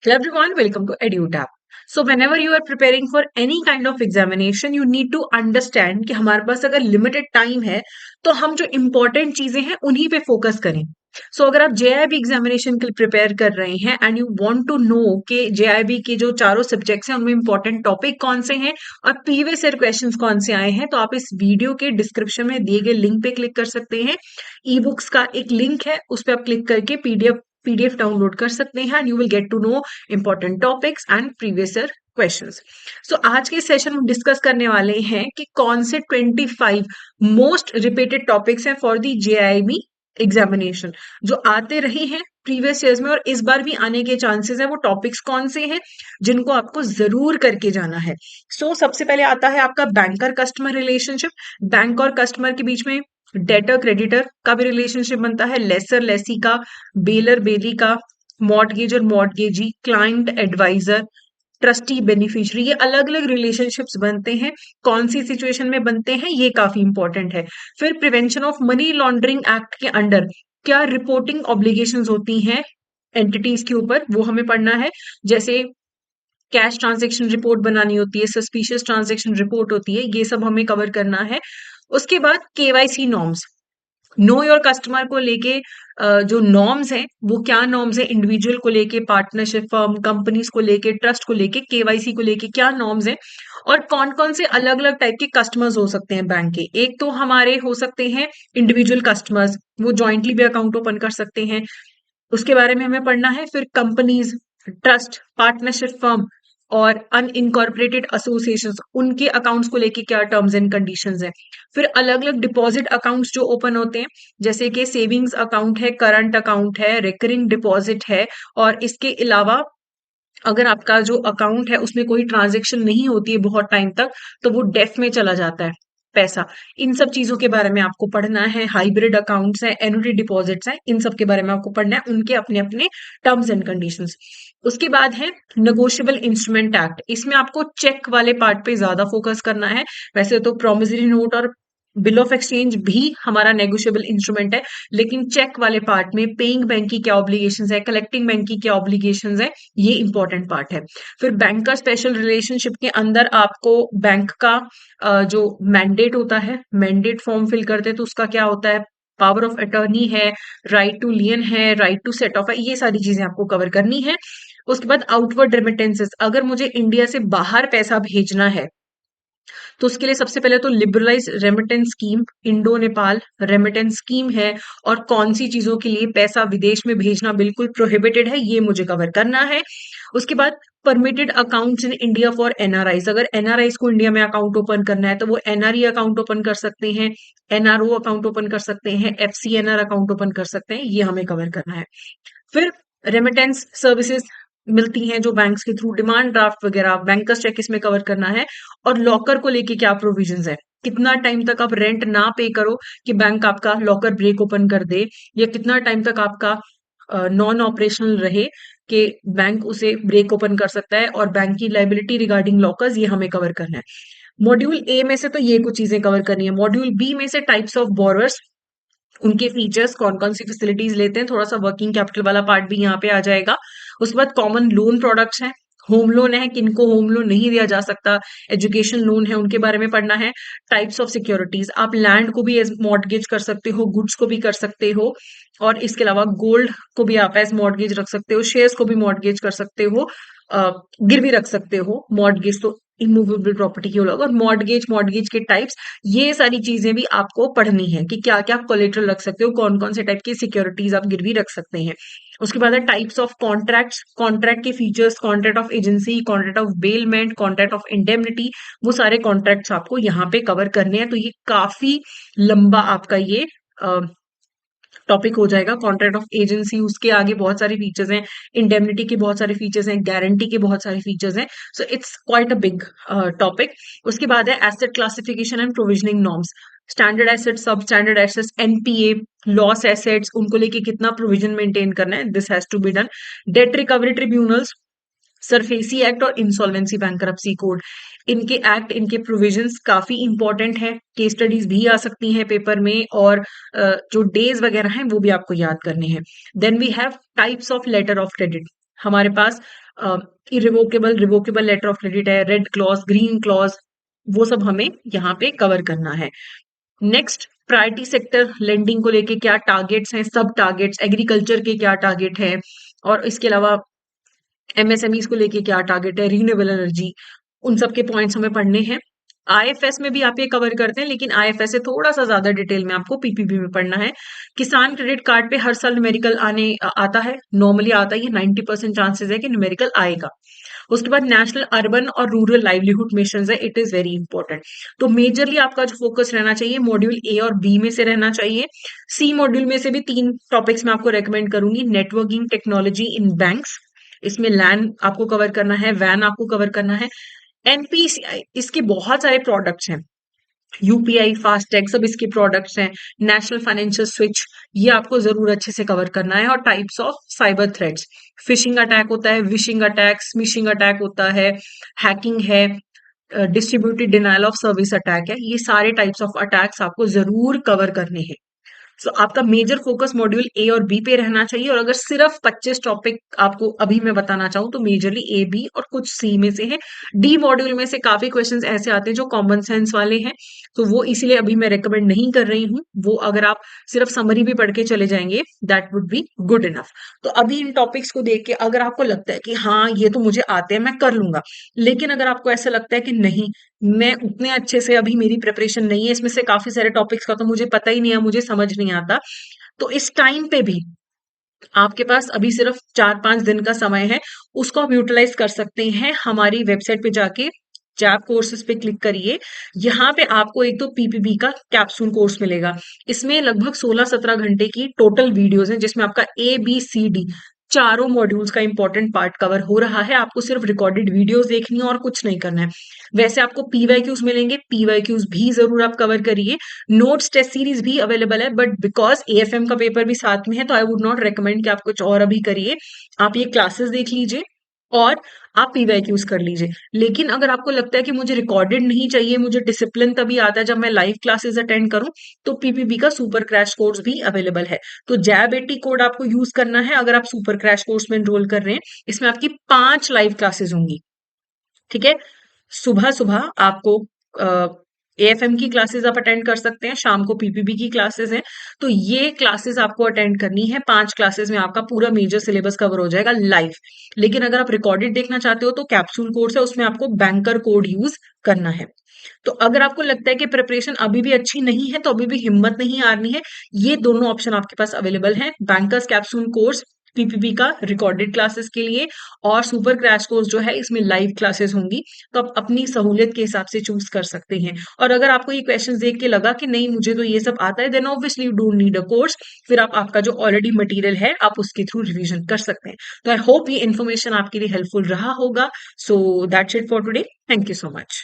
Hello everyone, welcome to EduTap. So whenever you are preparing for any kind of examination, you need to understand कि हमारे पास अगर limited time है तो हम जो इम्पोर्टेंट चीजें हैं उन्हीं पे फोकस करें। अगर आप जेआईबी एग्जामिनेशन के लिए प्रिपेयर कर रहे हैं and you want to know कि जेआईबी के जो चारों सब्जेक्ट्स हैं उनमें इंपॉर्टेंट टॉपिक कौन से हैं और प्रीवियस ईयर क्वेश्चंस कौन से आए हैं, तो आप इस वीडियो के डिस्क्रिप्शन में दिए गए लिंक पे क्लिक कर सकते हैं। ई बुक्स का एक लिंक है, उस पर आप क्लिक करके पीडीएफ डाउनलोड कर सकते हैं and you will get to know important topics and previous year questions. आज के सेशन में डिस्कस करने वाले हैं कि कौन से 25 मोस्ट रिपीटेड टॉपिक्स हैं फॉर द जेआईबी एग्जामिनेशन, जो आते रहे हैं प्रीवियस ईयर्स में और इस बार भी आने के चांसेस है। वो टॉपिक्स कौन से हैं जिनको आपको जरूर करके जाना है। सबसे पहले आता है आपका बैंकर कस्टमर रिलेशनशिप। बैंक और कस्टमर के बीच में डेटर क्रेडिटर का भी रिलेशनशिप बनता है, लेसर लेसी का, बेलर बेली का, मॉर्टगेज और मॉर्टगेजी, क्लाइंट एडवाइजर, ट्रस्टी बेनिफिशियरी, ये अलग अलग रिलेशनशिप्स बनते हैं। कौन सी सिचुएशन में बनते हैं ये काफी इंपॉर्टेंट है। फिर prevention of money laundering act के अंडर क्या रिपोर्टिंग ऑब्लिगेशंस होती हैं एंटिटीज के ऊपर, वो हमें पढ़ना है। जैसे कैश ट्रांजेक्शन रिपोर्ट बनानी होती है, सस्पिशियस ट्रांजेक्शन रिपोर्ट होती है, ये सब हमें कवर करना है। उसके बाद KYC norms, know your customer को लेके जो नॉर्म्स हैं वो क्या नॉर्म्स है, इंडिविजुअल को लेके, पार्टनरशिप फर्म, कंपनीज को लेके, ट्रस्ट को लेके, केवाईसी को लेके क्या नॉर्म्स हैं और कौन कौन से अलग अलग टाइप के कस्टमर्स हो सकते हैं बैंक के। एक तो हमारे हो सकते हैं इंडिविजुअल कस्टमर्स, वो जॉइंटली भी अकाउंट ओपन कर सकते हैं, उसके बारे में हमें पढ़ना है। फिर कंपनीज, ट्रस्ट, पार्टनरशिप फर्म और अनइनकॉर्पोरेटेड एसोसिएशंस, उनके अकाउंट्स को लेके क्या टर्म्स एंड कंडीशंस हैं। फिर अलग अलग डिपॉजिट अकाउंट्स जो ओपन होते हैं, जैसे कि सेविंग्स अकाउंट है, करंट अकाउंट है, रिकरिंग डिपॉजिट है, और इसके अलावा अगर आपका जो अकाउंट है उसमें कोई ट्रांजेक्शन नहीं होती है बहुत टाइम तक, तो वो डेफ में चला जाता है पैसा। इन सब चीजों के बारे में आपको पढ़ना है। हाइब्रिड अकाउंट्स हैं, एनुटी डिपॉजिट्स हैं, इन सब के बारे में आपको पढ़ना है, उनके अपने अपने टर्म्स एंड कंडीशंस। उसके बाद है नेगोशिएबल इंस्ट्रूमेंट एक्ट। इसमें आपको चेक वाले पार्ट पे ज्यादा फोकस करना है। वैसे तो प्रोमिसरी नोट और बिल ऑफ एक्सचेंज भी हमारा नेगोशिएबल इंस्ट्रूमेंट है, लेकिन चेक वाले पार्ट में पेइंग बैंक की क्या ऑब्लिगेशंस है, कलेक्टिंग बैंक की क्या ऑब्लिगेशंस है, ये इंपॉर्टेंट पार्ट है। फिर बैंक का स्पेशल रिलेशनशिप के अंदर आपको बैंक का जो मैंडेट होता है, मैंडेट फॉर्म फिल करते हैं तो उसका क्या होता है, पावर ऑफ अटर्नी है, राइट टू लियन है, राइट टू सेट ऑफ है, ये सारी चीजें आपको कवर करनी है। उसके बाद आउटवर्ड रेमिटेंसेस, अगर मुझे इंडिया से बाहर पैसा भेजना है तो उसके लिए सबसे पहले तो liberalise remittance scheme, Indo Nepal remittance scheme है, और कौन सी चीजों के लिए पैसा विदेश में भेजना बिल्कुल प्रोहिबिटेड है, ये मुझे कवर करना है। उसके बाद permitted accounts in India for NRIs, अगर एनआरआईज को इंडिया में अकाउंट ओपन करना है तो वो एनआरई अकाउंट ओपन कर सकते हैं, एनआरओ अकाउंट ओपन कर सकते हैं, एफसीएनआर अकाउंट ओपन कर सकते हैं, ये हमें कवर करना है। फिर रेमिटेंस सर्विसेज मिलती हैं जो बैंक्स के थ्रू, डिमांड ड्राफ्ट वगैरह, बैंकर्स चेक इसमें कवर करना है। और लॉकर को लेके क्या प्रोविजंस है, कितना टाइम तक आप रेंट ना पे करो कि बैंक आपका लॉकर ब्रेक ओपन कर दे, या कितना टाइम तक आपका नॉन ऑपरेशनल रहे कि बैंक उसे ब्रेक ओपन कर सकता है, और बैंक की लाइबिलिटी रिगार्डिंग लॉकर्स, ये हमें कवर करना है। मॉड्यूल ए में से तो ये कुछ चीजें कवर करनी है। मॉड्यूल बी में से टाइप्स ऑफ बोरोअर्स, उनके फीचर्स, कौन कौन सी फैसिलिटीज लेते हैं, थोड़ा सा वर्किंग कैपिटल वाला पार्ट भी यहाँ पे आ जाएगा। उसके बाद कॉमन लोन प्रोडक्ट्स हैं, होम लोन है, किनको होम लोन नहीं दिया जा सकता, एजुकेशन लोन है, उनके बारे में पढ़ना है। टाइप्स ऑफ सिक्योरिटीज, आप लैंड को भी एज मॉर्टगेज कर सकते हो, गुड्स को भी कर सकते हो, और इसके अलावा गोल्ड को भी आप एज मॉर्टगेज रख सकते हो, शेयर्स को भी मॉर्टगेज कर सकते हो, गिरवी रख सकते हो। मॉर्टगेज तो इमूवेबल प्रॉपर्टी की होगा, और मॉर्टगेज, मॉर्टगेज के टाइप्स, ये सारी चीजें भी आपको पढ़नी है कि क्या क्या कोलेटरल रख सकते हो, कौन कौन से टाइप की सिक्योरिटीज आप गिरवी रख सकते हैं। उसके बाद है टाइप्स ऑफ कॉन्ट्रैक्ट्स, कॉन्ट्रैक्ट के features, contract of agency, contract of bailment, contract of indemnity, वो सारे कॉन्ट्रैक्ट्स आपको यहाँ पे कवर करने हैं। तो ये काफी लंबा आपका ये टॉपिक हो जाएगा। कॉन्ट्रैक्ट ऑफ एजेंसी, उसके आगे बहुत सारे फीचर्स हैं, इंडेमनिटी के बहुत सारे फीचर्स हैं, गारंटी के बहुत सारे फीचर्स हैं। It's quite a big topic. उसके बाद है asset classification and provisioning norms, standard assets, substandard assets, NPA, loss assets, उनको लेके कितना प्रोविजन मेंटेन करना है, this has to be done. Debt recovery tribunals, SARFAESI act और इंसॉल्वेंसी बैंकरप्सी कोड, इनके एक्ट, इनके प्रोविजंस काफी इंपॉर्टेंट है। केस स्टडीज भी आ सकती हैं पेपर में, और जो डेज वगैरह हैं वो भी आपको याद करने हैं। Then we have types of letter of credit, हमारे पास irrevocable, revocable letter of credit है, रेड क्लॉज, ग्रीन क्लॉज, वो सब हमें यहाँ पे कवर करना है। नेक्स्ट, प्रायोरिटी सेक्टर लेंडिंग को लेके क्या टारगेट्स हैं, सब टारगेट्स, एग्रीकल्चर के क्या टारगेट है, और इसके अलावा एमएसएमईज को लेके क्या टारगेट है, रिन्यूएबल एनर्जी, उन सब के पॉइंट्स हमें पढ़ने हैं। आईएफएस में भी आप ये कवर करते हैं, लेकिन आईएफएस से थोड़ा सा ज्यादा डिटेल में आपको पीपीबी में पढ़ना है। किसान क्रेडिट कार्ड पे हर साल न्यूमेरिकल आता है, नॉर्मली आता ही है, 90% चांसेस है कि न्यूमेरिकल आएगा। उसके बाद नेशनल अर्बन और रूरल लाइवलीहुड मिशन है, इट इज वेरी इंपॉर्टेंट। तो मेजरली आपका जो फोकस रहना चाहिए मॉड्यूल ए और बी में से रहना चाहिए। सी मॉड्यूल में से भी 3 टॉपिक्स मैं आपको रेकमेंड करूंगी। नेटवर्किंग टेक्नोलॉजी इन बैंक्स, इसमें लैन आपको कवर करना है, वैन आपको कवर करना है। एनपीसीआई, इसके बहुत सारे प्रोडक्ट्स हैं, यूपीआई, फास्टैग, सब इसके प्रोडक्ट्स हैं। नेशनल फाइनेंशियल स्विच, ये आपको जरूर अच्छे से कवर करना है। और types of cyber threats, phishing attack होता है, विशिंग अटैक, स्मिशिंग अटैक होता है, हैकिंग है, distributed denial of service attack है, ये सारे टाइप्स ऑफ अटैक्स आपको जरूर कवर करने हैं। सो आपका मेजर फोकस मॉड्यूल ए और बी पे रहना चाहिए। और अगर सिर्फ 25 टॉपिक आपको अभी मैं बताना चाहूँ तो मेजरली ए, बी और कुछ सी में से है। डी मॉड्यूल में से काफी क्वेश्चंस ऐसे आते हैं जो कॉमन सेंस वाले हैं, तो वो इसीलिए अभी मैं रिकमेंड नहीं कर रही हूँ। वो अगर आप सिर्फ समरी भी पढ़ के चले जाएंगे that would be good enough. तो अभी इन टॉपिक्स को देख के अगर आपको लगता है कि हाँ ये तो मुझे आते हैं, मैं कर लूंगा, लेकिन अगर आपको ऐसा लगता है कि नहीं, मैं उतने अच्छे से अभी मेरी प्रिपरेशन नहीं है, इसमें से काफी सारे टॉपिक्स का तो मुझे पता ही नहीं है, मुझे समझ नहीं आता, तो इस टाइम पे भी आपके पास अभी सिर्फ 4-5 दिन का समय है, उसको आप यूटिलाइज कर सकते हैं। हमारी वेबसाइट पे जाके जैप कोर्सेज पे क्लिक करिए। यहाँ पे आपको एक तो पीपीबी का कैप्सूल कोर्स मिलेगा, इसमें लगभग 16-17 घंटे की टोटल वीडियोस हैं, जिसमें आपका ए बी सी डी चारों मॉड्यूल्स का इंपॉर्टेंट पार्ट कवर हो रहा है। आपको सिर्फ रिकॉर्डेड वीडियोस देखनी है और कुछ नहीं करना है। वैसे आपको पीवाईक्यूज मिलेंगे, पीवाईक्यूज भी जरूर आप कवर करिए। नोट्स टेस्ट सीरीज भी अवेलेबल है, बट बिकॉज एएफएम का पेपर भी साथ में है तो आई वुड नॉट रेकमेंड कि आप कुछ और अभी करिए। आप ये क्लासेस देख लीजिए और आप पीवाईक्यूज कर लीजिए। लेकिन अगर आपको लगता है कि मुझे रिकॉर्डेड नहीं चाहिए, मुझे डिसिप्लिन तभी आता है जब मैं लाइव क्लासेस अटेंड करूं, तो पीपीबी का सुपर क्रैश कोर्स भी अवेलेबल है। तो जैब 80 कोड आपको यूज करना है अगर आप सुपर क्रैश कोर्स में एनरोल कर रहे हैं। इसमें आपकी 5 लाइव क्लासेस होंगी, ठीक है। सुबह सुबह आपको एएफएम की क्लासेस आप अटेंड कर सकते हैं, शाम को पीपीबी की क्लासेस हैं। तो ये क्लासेस आपको अटेंड करनी है। 5 क्लासेस में आपका पूरा मेजर सिलेबस कवर हो जाएगा लाइव। लेकिन अगर आप रिकॉर्डेड देखना चाहते हो तो कैप्सूल कोर्स है, उसमें आपको बैंकर कोड यूज करना है। तो अगर आपको लगता है कि प्रिपरेशन अभी भी अच्छी नहीं है तो अभी भी हिम्मत नहीं हारनी है, ये दोनों ऑप्शन आपके पास अवेलेबल हैं। बैंकर्स कैप्सूल कोर्स पीपीबी का रिकॉर्डेड क्लासेस के लिए, और सुपर क्रैश कोर्स जो है इसमें लाइव क्लासेस होंगी। तो आप अपनी सहूलियत के हिसाब से चूज कर सकते हैं। और अगर आपको ये क्वेश्चंस देख के लगा कि नहीं मुझे तो ये सब आता है, then obviously you don't need a course, फिर आप आपका जो ऑलरेडी मटेरियल है आप उसके थ्रू रिवीजन कर सकते हैं। तो आई होप ये इन्फॉर्मेशन आपके लिए हेल्पफुल रहा होगा। So that's it for today, thank you so much.